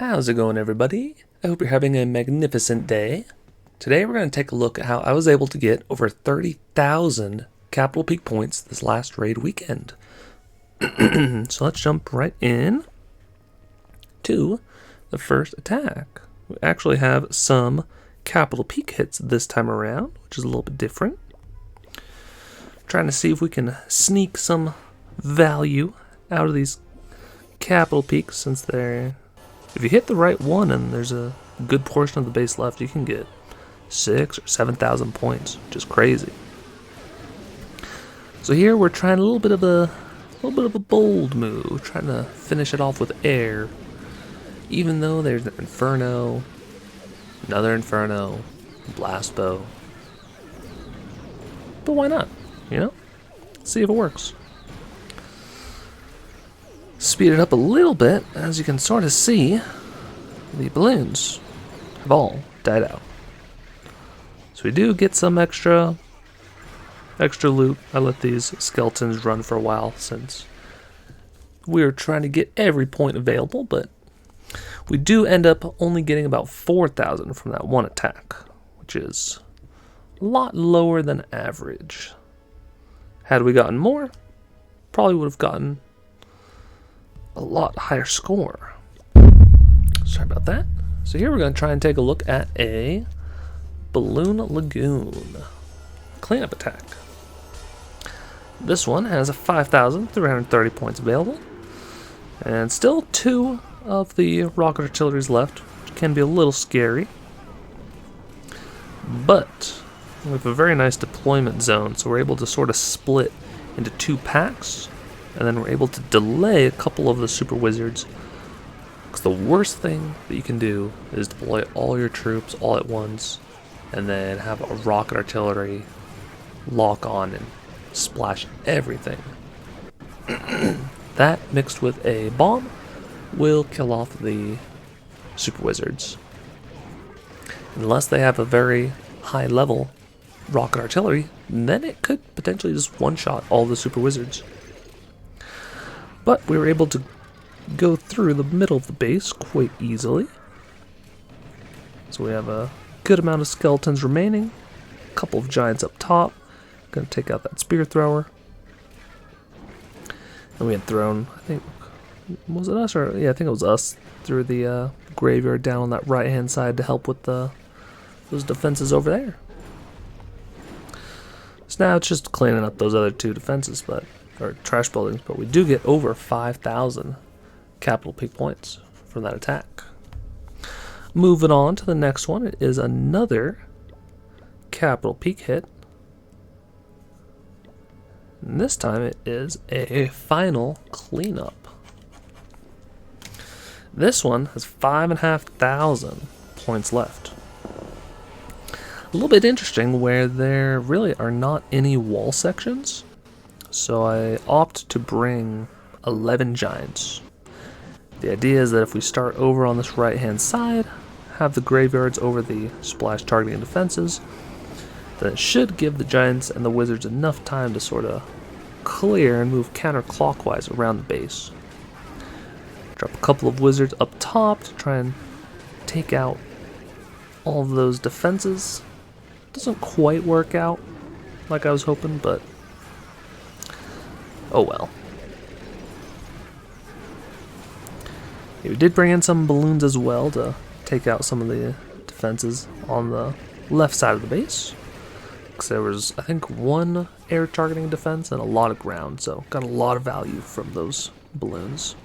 How's it going, everybody? I hope you're having a magnificent day. Today we're going to take a look at how I was able to get over 30,000 Capital Peak points this last raid weekend. So let's jump right in to the first attack. We actually have some Capital Peak hits this time around, which is a little bit different. Trying to see if we can sneak some value out of these Capital Peaks, since they're... If you hit the right one and there's a good portion of the base left, you can get 6,000 or 7,000 points, which is crazy. So here we're trying a little bit of a bold move, trying to finish it off with air. Even though there's an Inferno, another Inferno, Blast Bow. But why not? You know? See if it works. Speed it up a little bit, as you can sort of see, the balloons have all died out. So we do get some extra loot. I let these skeletons run for a while since we were trying to get every point available, but we do end up only getting about 4,000 from that one attack, which is a lot lower than average. Had we gotten more, probably would have gotten a lot higher score. Sorry about that. So here we're going to try and take a look at a Balloon Lagoon cleanup attack. This one has a 5,330 points available, and still 2 of the rocket artilleries left, which can be a little scary. But we have a very nice deployment zone, so we're able to sort of split into 2 packs. And then we're able to delay a couple of the super wizards. Because the worst thing that you can do is deploy all your troops all at once and then have a rocket artillery lock on and splash everything. That mixed with a bomb will kill off the super wizards. Unless they have a very high level rocket artillery, then it could potentially just one-shot all the super wizards. But we were able to go through the middle of the base quite easily. So we have a good amount of skeletons remaining. A couple of giants up top. Gonna take out that spear thrower. And we had thrown, I think, was it us? Or yeah, I think it was us, through the graveyard down on that right hand side to help with those defenses over there. So now it's just cleaning up those other 2 defenses, or trash buildings, but we do get over 5,000 Capital Peak points from that attack. Moving on to the next one, it is another Capital Peak hit. And this time it is a final cleanup. This one has 5,500 points left. A little bit interesting where there really are not any wall sections. So I opt to bring 11 giants. The idea is that if we start over on this right hand side, have the graveyards over the splash targeting defenses, then it should give the giants and the wizards enough time to sort of clear and move counterclockwise around the base. Drop a couple of wizards up top to try and take out all of those defenses. Doesn't quite work out like I was hoping, but oh well. Yeah, we did bring in some balloons as well to take out some of the defenses on the left side of the base. Because there was, I think, 1 air targeting defense and a lot of ground, so got a lot of value from those balloons.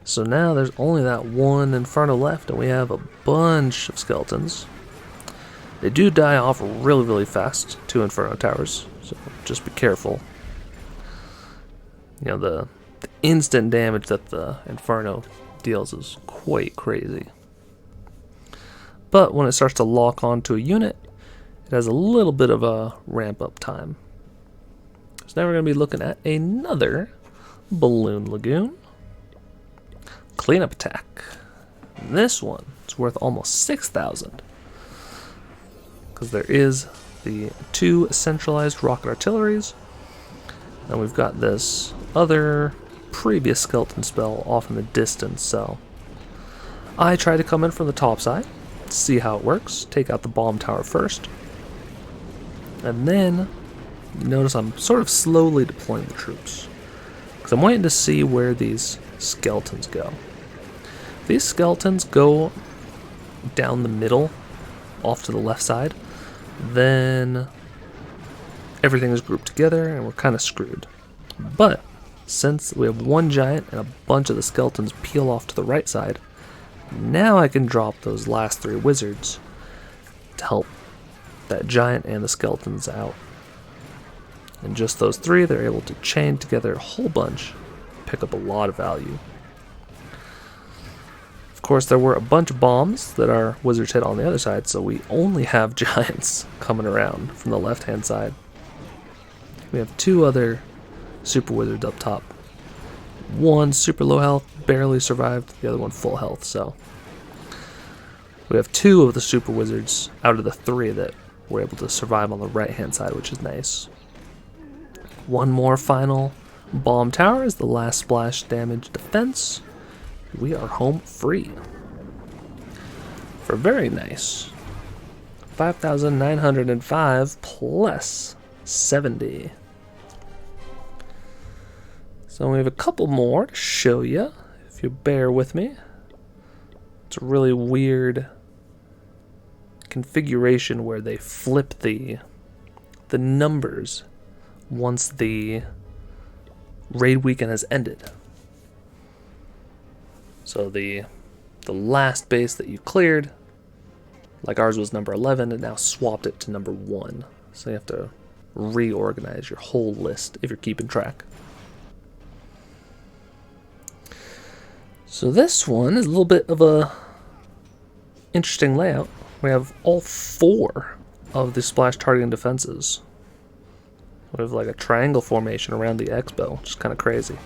So now there's only that 1 Inferno left, and we have a bunch of skeletons. They do die off really, really fast, 2 Inferno towers, so just be careful. You know, the instant damage that the Inferno deals is quite crazy. But when it starts to lock onto a unit, it has a little bit of a ramp up time. So now we're going to be looking at another Balloon Lagoon cleanup attack. And this one is worth almost 6,000. Because there is the 2 centralized rocket artilleries, and we've got this other previous skeleton spell off in the distance, so I try to come in from the top side, see how it works, take out the bomb tower first, and then you notice I'm sort of slowly deploying the troops, because I'm waiting to see where these skeletons go. If these skeletons go down the middle, off to the left side, then everything is grouped together and we're kind of screwed. But since we have one giant and a bunch of the skeletons peel off to the right side, now I can drop those last 3 wizards to help that giant and the skeletons out. And just those 3, they're able to chain together a whole bunch, pick up a lot of value. Of course, there were a bunch of bombs that our wizards hit on the other side, so we only have giants coming around from the left-hand side. We have 2 other super wizards up top. One super low health, barely survived, the other one full health, so we have 2 of the super wizards out of the 3 that were able to survive on the right-hand side, which is nice. One more final bomb tower is the last splash damage defense. We are home free. For very nice 5,905 plus 70. So we have a couple more to show you, if you bear with me. It's a really weird configuration where they flip the numbers once the raid weekend has ended. So the last base that you cleared, like ours was number 11, and now swapped it to number 1. So you have to reorganize your whole list if you're keeping track. So this one is a little bit of a interesting layout. We have all 4 of the splash targeting defenses. We have like a triangle formation around the X-bow, which is kind of crazy.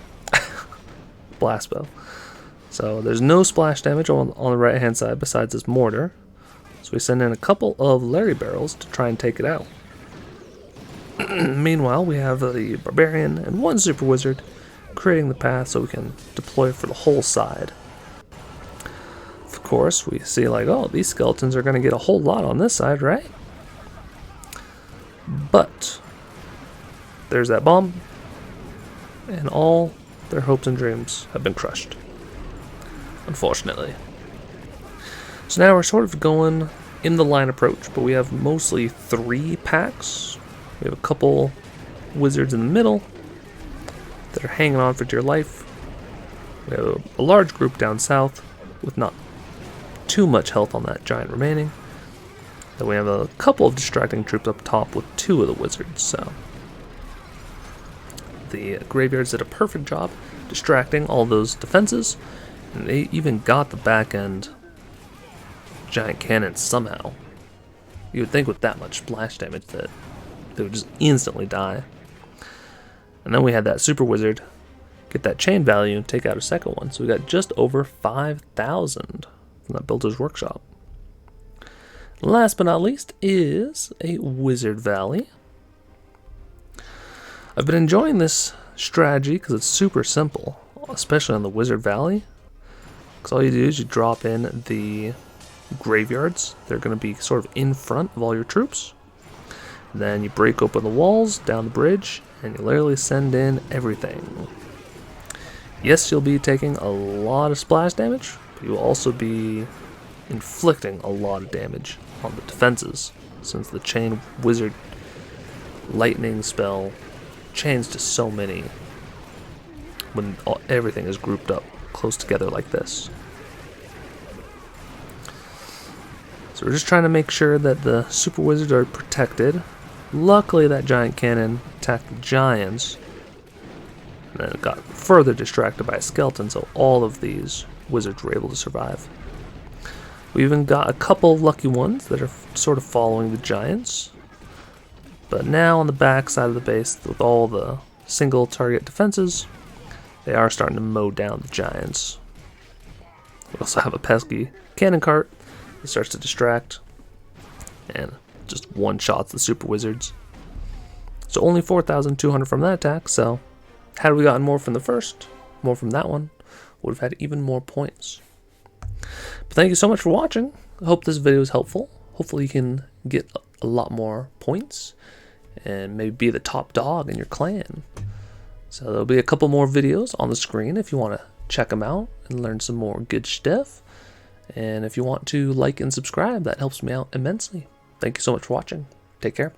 Blast bow. So there's no splash damage on the right hand side besides this mortar. So we send in a couple of Larry barrels to try and take it out. Meanwhile, we have the barbarian and 1 super wizard creating the path so we can deploy for the whole side. Of course, we see like, oh, these skeletons are going to get a whole lot on this side, right? But there's that bomb, and all their hopes and dreams have been crushed, unfortunately. So now we're sort of going in the line approach, but we have mostly 3 packs. We have a couple wizards in the middle that are hanging on for dear life. We have a large group down south with not too much health on that giant remaining. Then we have a couple of distracting troops up top with 2 of the wizards, so the graveyards did a perfect job distracting all those defenses, and they even got the back end giant cannon somehow. You would think with that much splash damage that they would just instantly die. And then we had that super wizard get that chain value and take out a second one, so we got just over 5,000 from that Builder's Workshop. Last but not least is a Wizard Valley. I've been enjoying this strategy because it's super simple, especially on the Wizard Valley. Because all you do is you drop in the graveyards. They're going to be sort of in front of all your troops. Then you break open the walls down the bridge, and you literally send in everything. Yes, you'll be taking a lot of splash damage, but you'll also be inflicting a lot of damage on the defenses, since the chain wizard lightning spell chains to so many when everything is grouped up close together like this. So we're just trying to make sure that the super wizards are protected. Luckily that giant cannon attacked the giants, and then it got further distracted by a skeleton, so all of these wizards were able to survive. We even got a couple lucky ones that are sort of following the giants. But now on the back side of the base, with all the single target defenses, they are starting to mow down the giants. We also have a pesky cannon cart that starts to distract, and just one-shots the super wizards. So only 4,200 from that attack, so had we gotten more from the first, more from that one, would have had even more points. But thank you so much for watching. I hope this video was helpful. Hopefully you can get a lot more points and maybe be the top dog in your clan. So there'll be a couple more videos on the screen if you want to check them out and learn some more good stuff. And if you want to like and subscribe, that helps me out immensely. Thank you so much for watching. Take care.